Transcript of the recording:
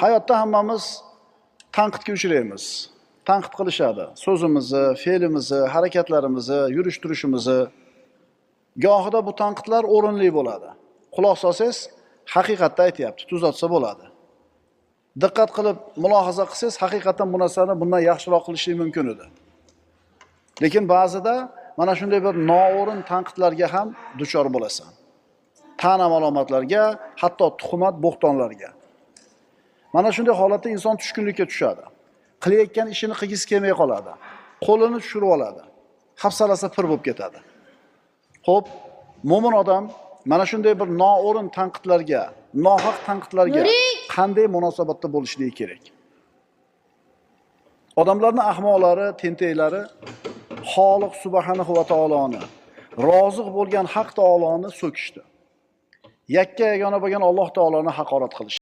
Hayotda hammamiz tanqidga uchraymiz. Tanqid qilishadi. So'zimizni, fe'limizni, harakatlarimizni, yurish-turishimizni. Gohida bu tanqidlar o'rinli bo'ladi. Quloq solsangiz, haqiqatda aytayapti, tuzatsa bo'ladi. Diqqat qilib mulohaza qilsangiz, haqiqatan bu narsani bundan yaxshiroq qilishlik mumkin edi. Lekin ba'zida mana shunday bir noo'rin tanqidlarga ham duchor bo'lasan. Ta'na malomatlarga, hatto tuhmat, bo'xtonlarga. Mana shunday holatda inson tushkunlikka tushadi. Qilayotgan ishini qilgisi kelmay qoladi. Qo'lini tushirib oladi. Hafsalasi pir bo'lib ketadi. Xo'p, mo'min odam mana shunday bir noo'rin tanqidlarga, nohaq tanqidlarga qanday munosabatda bo'lishligi kerak? Odamlarning ahmoqlari, tenteklari Xoliq subhanahu va taoloni, roziq bo'lgan haq taoloni so'kishdi. Yakka yagona bo'lgan Alloh taoloni haqorat qilishdi.